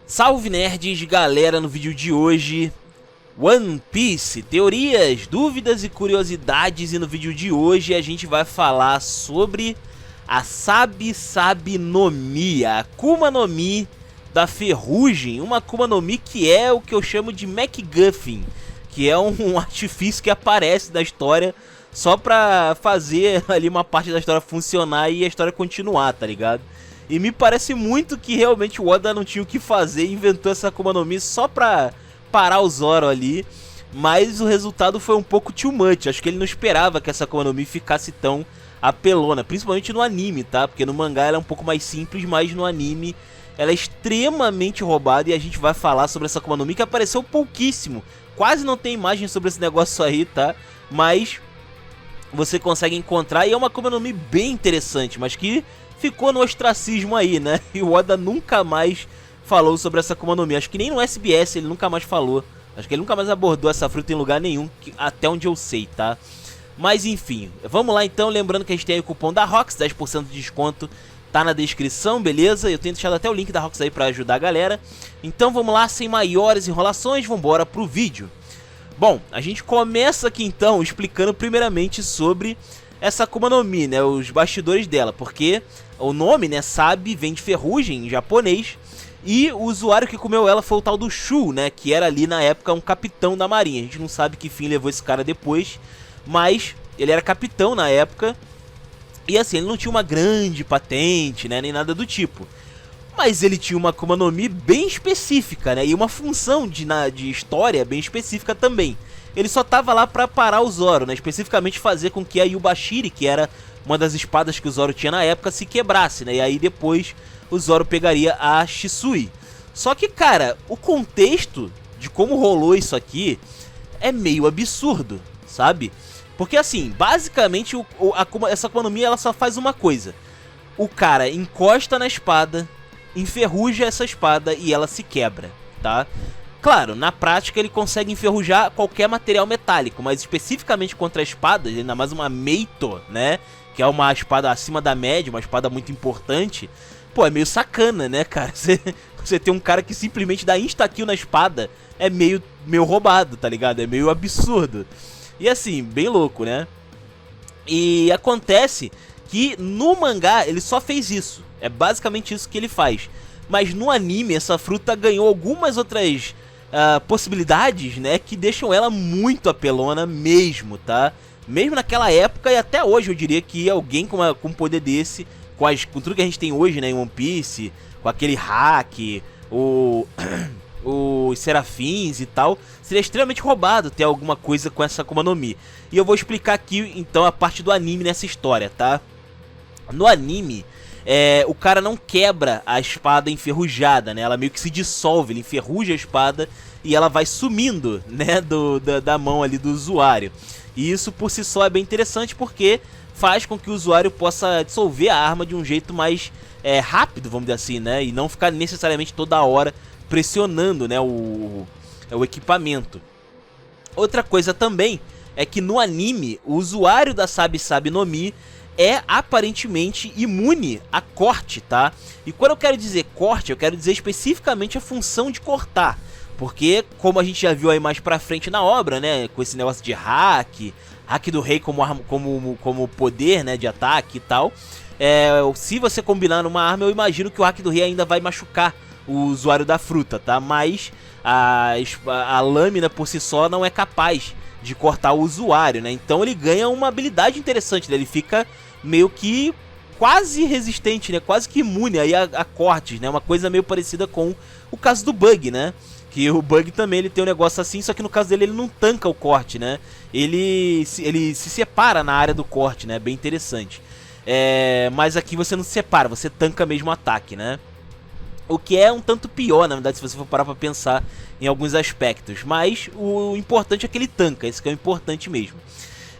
Salve nerds, galera, no vídeo de hoje, One Piece, teorias, dúvidas e curiosidades. E no vídeo de hoje a gente vai falar sobre a Sabi Sabi no Mi, a Akuma no Mi da Ferrugem. Uma Akuma no Mi que é o que eu chamo de MacGuffin, que é um artifício que aparece na história só pra fazer ali uma parte da história funcionar e a história continuar, tá ligado? E me parece muito que realmente o Oda não tinha o que fazer e inventou essa Akuma no Mi só pra parar o Zoro ali. Mas o resultado foi um pouco too much. Acho que ele não esperava que essa Akuma no Mi ficasse tão apelona, principalmente no anime, tá? Porque no mangá ela é um pouco mais simples, mas no anime ela é extremamente roubada. E a gente vai falar sobre essa Akuma no Mi que apareceu pouquíssimo. Quase não tem imagem sobre esse negócio aí, tá? Mas você consegue encontrar e é uma Akuma no Mi bem interessante, mas que ficou no ostracismo aí, né? E o Oda nunca mais falou sobre essa Akuma no Mi. Acho que nem no SBS ele nunca mais falou. Acho que ele nunca mais abordou essa fruta em lugar nenhum, até onde eu sei, tá? Mas enfim, vamos lá então. Lembrando que a gente tem aí o cupom da Rox, 10% de desconto, tá na descrição, beleza? Eu tenho deixado até o link da Rox aí pra ajudar a galera. Então vamos lá, sem maiores enrolações, vambora pro vídeo. Bom, a gente começa aqui então explicando primeiramente sobre essa Akuma no Mi, né, os bastidores dela, porque o nome, né, Sabi, vem de ferrugem em japonês, e o usuário que comeu ela foi o tal do Shu, né, que era ali na época um capitão da marinha. A gente não sabe que fim levou esse cara depois, mas ele era capitão na época, e assim, ele não tinha uma grande patente, né, nem nada do tipo. Mas ele tinha uma Akuma no Mi bem específica, né, e uma função de história bem específica também. Ele só tava lá pra parar o Zoro, né? Especificamente fazer com que a Yubashiri, que era uma das espadas que o Zoro tinha na época, se quebrasse, né? E aí depois o Zoro pegaria a Shisui. Só que, cara, o contexto de como rolou isso aqui é meio absurdo, sabe? Porque assim, basicamente essa Akuma no Mi ela só faz uma coisa. O cara encosta na espada, enferruja essa espada e ela se quebra, tá? Claro, na prática ele consegue enferrujar qualquer material metálico, mas especificamente contra espadas, ainda mais uma Meito, né? Que é uma espada acima da média, uma espada muito importante. Pô, é meio sacana, né, cara? Você tem um cara que simplesmente dá insta-kill na espada, é meio roubado, tá ligado? É meio absurdo. E assim, bem louco, né? E acontece que no mangá ele só fez isso. É basicamente isso que ele faz. Mas no anime essa fruta ganhou algumas outras possibilidades, né, que deixam ela muito apelona mesmo, tá? Mesmo naquela época e até hoje eu diria que alguém com um poder desse, com tudo que a gente tem hoje, né, em One Piece, com aquele hack, os serafins e tal, seria extremamente roubado ter alguma coisa com essa Akuma no Mi. E eu vou explicar aqui então a parte do anime nessa história, tá? No anime, o cara não quebra a espada enferrujada, né? Ela meio que se dissolve, ele enferruja a espada e ela vai sumindo, né? Da mão ali do usuário. E isso por si só é bem interessante porque faz com que o usuário possa dissolver a arma de um jeito mais rápido, vamos dizer assim, né? E não ficar necessariamente toda hora pressionando, né? O equipamento. Outra coisa também é que no anime, o usuário da Sabi Sabi no Mi é aparentemente imune a corte, tá? E quando eu quero dizer corte, eu quero dizer especificamente a função de cortar. Porque, como a gente já viu aí mais pra frente na obra, né? Com esse negócio de hack do rei como poder, né? De ataque e tal. Se você combinar numa arma, eu imagino que o hack do rei ainda vai machucar o usuário da fruta, tá? Mas a lâmina por si só não é capaz de cortar o usuário, né? Então ele ganha uma habilidade interessante, né? Ele fica meio que quase resistente, né? Quase que imune aí a cortes, né? Uma coisa meio parecida com o caso do Bug, né? Que o Bug também ele tem um negócio assim, só que no caso dele ele não tanca o corte, né? Ele se separa na área do corte, né? Bem interessante. Mas aqui você não se separa, você tanca mesmo o ataque, né? O que é um tanto pior, na verdade, se você for parar pra pensar em alguns aspectos. Mas o importante é que ele tanca, isso que é o importante mesmo.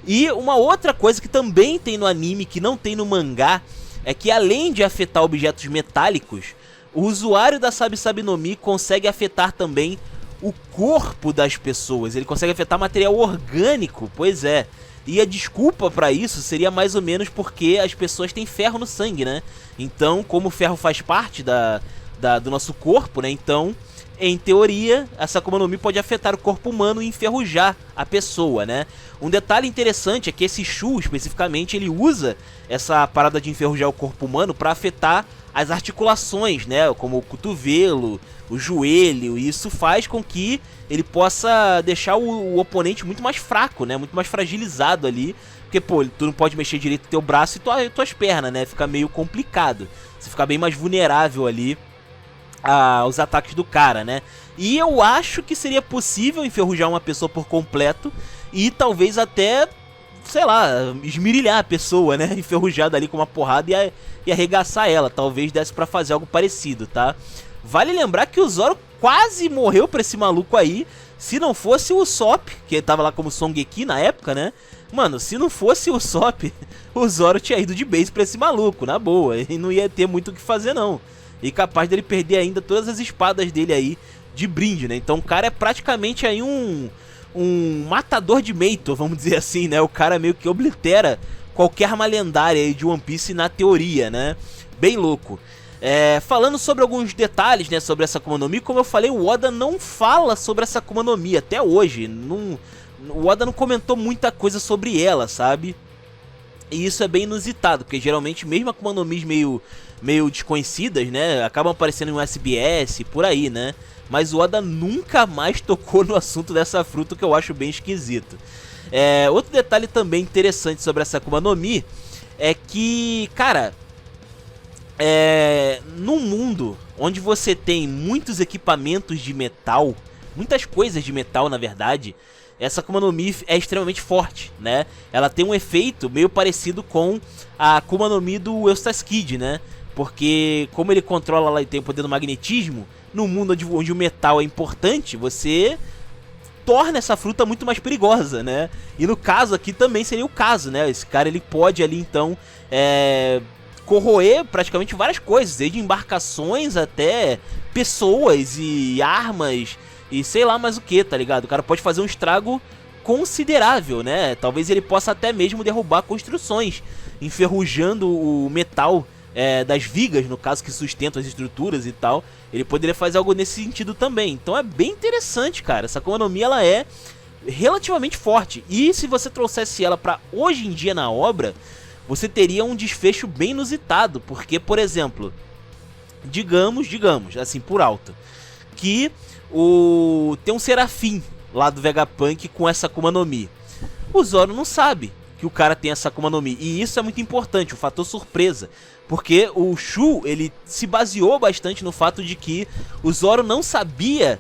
E uma outra coisa que também tem no anime, que não tem no mangá, é que além de afetar objetos metálicos, o usuário da Sabi Sabi no Mi consegue afetar também o corpo das pessoas. Ele consegue afetar material orgânico, pois é. E a desculpa pra isso seria mais ou menos porque as pessoas têm ferro no sangue, né? Então, como o ferro faz parte do nosso corpo, né? Então, em teoria, essa Akuma no Mi pode afetar o corpo humano e enferrujar a pessoa, né? Um detalhe interessante é que esse Shu, especificamente, ele usa essa parada de enferrujar o corpo humano para afetar as articulações, né? Como o cotovelo, o joelho, e isso faz com que ele possa deixar o oponente muito mais fraco, né? Muito mais fragilizado ali. Porque, pô, tu não pode mexer direito o teu braço e tuas pernas, né? Fica meio complicado. Você fica bem mais vulnerável ali aos ataques do cara, né? E eu acho que seria possível enferrujar uma pessoa por completo e talvez até, sei lá, esmirilhar a pessoa, né? Enferrujada ali com uma porrada e arregaçar ela. Talvez desse pra fazer algo parecido, tá? Vale lembrar que o Zoro quase morreu pra esse maluco aí, se não fosse o Usopp, que tava lá como Songeki na época, né? Mano, se não fosse o Usopp, o Zoro tinha ido de base pra esse maluco, na boa. E não ia ter muito o que fazer, não. E capaz dele perder ainda todas as espadas dele aí de brinde, né? Então o cara é praticamente aí um matador de Meito, vamos dizer assim, né? O cara meio que oblitera qualquer arma lendária aí de One Piece na teoria, né? Bem louco. Falando sobre alguns detalhes, né, sobre essa Akuma no Mi, como eu falei, o Oda não fala sobre essa Akuma no Mi até hoje. O Oda não comentou muita coisa sobre ela, sabe? E isso é bem inusitado, porque geralmente mesmo Akuma no Mi meio desconhecidas, né, acabam aparecendo em um SBS, por aí, né? Mas o Oda nunca mais tocou no assunto dessa fruta, que eu acho bem esquisito. Outro detalhe também interessante sobre essa Akuma no Mi é que, cara, num mundo onde você tem muitos equipamentos de metal, muitas coisas de metal na verdade, essa Akuma no Mi é extremamente forte, né? Ela tem um efeito meio parecido com a Akuma no Mi do Eustace Kid, né? Porque como ele controla lá e tem o poder do magnetismo, no mundo onde o metal é importante, você torna essa fruta muito mais perigosa, né? E no caso aqui também seria o caso, né? Esse cara ele pode ali então corroer praticamente várias coisas, desde embarcações até pessoas e armas e sei lá mais o que, tá ligado? O cara pode fazer um estrago considerável, né? Talvez ele possa até mesmo derrubar construções, enferrujando o metal das vigas, no caso, que sustentam as estruturas e tal. Ele poderia fazer algo nesse sentido também. Então é bem interessante, cara. Essa Akuma no Mi, ela é relativamente forte. E se você trouxesse ela pra hoje em dia na obra, você teria um desfecho bem inusitado. Porque, por exemplo, digamos, assim, por alto, que tem um Serafim lá do Vegapunk com essa Akuma no Mi. O Zoro não sabe que o cara tem essa Akuma no Mi. E isso é muito importante, o fator surpresa. Porque o Shu, ele se baseou bastante no fato de que o Zoro não sabia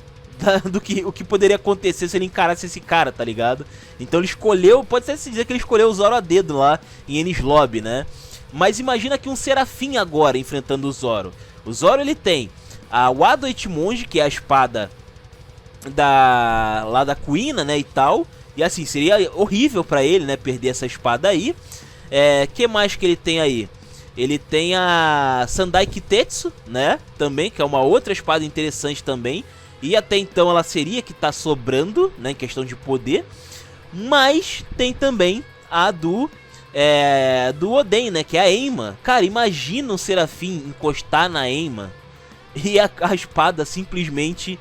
o que poderia acontecer se ele encarasse esse cara, tá ligado? Então ele escolheu, pode até se dizer que ele escolheu o Zoro a dedo lá em Enies Lobby, né? Mas imagina que um Serafim agora enfrentando o Zoro. O Zoro, ele tem a Wado Ichimonji, que é a espada lá da Kuina, né, e tal. E assim, seria horrível pra ele, né, perder essa espada aí. Que mais que ele tem aí? Ele tem a Sandai Kitetsu, né, também, que é uma outra espada interessante também. E até então ela seria que tá sobrando, né, em questão de poder. Mas tem também a do Oden, né, que é a Eima. Cara, imagina um Serafim encostar na Eima e a espada simplesmente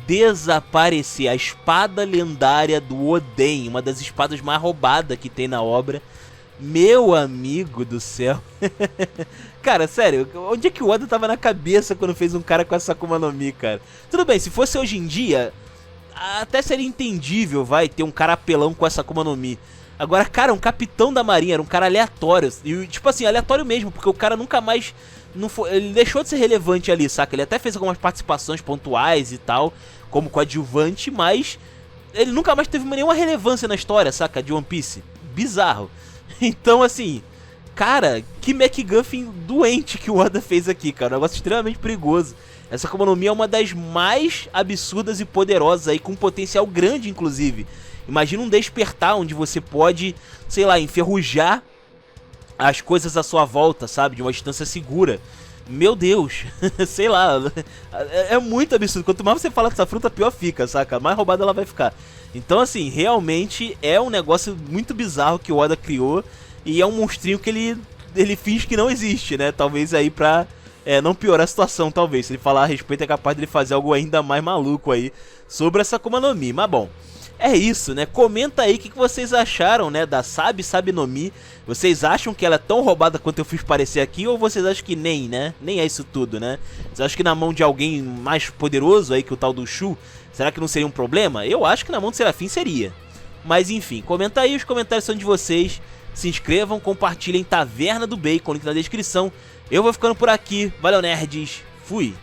desaparecer. A espada lendária do Oden, uma das espadas mais roubadas que tem na obra. Meu amigo do céu. Cara, sério, onde é que o Oda tava na cabeça quando fez um cara com essa Akuma no Mi, cara? Tudo bem, se fosse hoje em dia, até seria entendível, ter um cara apelão com essa Akuma no Mi. Agora, cara, um capitão da marinha, era um cara aleatório. E, tipo assim, aleatório mesmo, porque o cara nunca mais... ele deixou de ser relevante ali, saca? Ele até fez algumas participações pontuais e tal, como coadjuvante, mas ele nunca mais teve nenhuma relevância na história, saca? De One Piece. Bizarro. Então, assim, cara, que MacGuffin doente que o Oda fez aqui, cara. Um negócio extremamente perigoso. Essa Akuma no Mi é uma das mais absurdas e poderosas aí, com um potencial grande, inclusive. Imagina um despertar onde você pode, sei lá, enferrujar as coisas à sua volta, sabe? De uma distância segura. Meu Deus, sei lá, é muito absurdo. Quanto mais você fala dessa fruta, pior fica, saca? Mais roubada ela vai ficar. Então, assim, realmente é um negócio muito bizarro que o Oda criou. E é um monstrinho que ele finge que não existe, né? Talvez aí pra não piorar a situação, talvez. Se ele falar a respeito, é capaz de ele fazer algo ainda mais maluco aí sobre essa Akuma no Mi. Mas bom, é isso, né? Comenta aí o que vocês acharam, né, da Sabi no Mi. Vocês acham que ela é tão roubada quanto eu fiz parecer aqui? Ou vocês acham que nem, né? Nem é isso tudo, né? Vocês acham que na mão de alguém mais poderoso aí que o tal do Shu, será que não seria um problema? Eu acho que na mão do Serafim seria. Mas enfim, comenta aí, os comentários são de vocês. Se inscrevam, compartilhem Taverna do Bacon, link na descrição. Eu vou ficando por aqui. Valeu, nerds. Fui.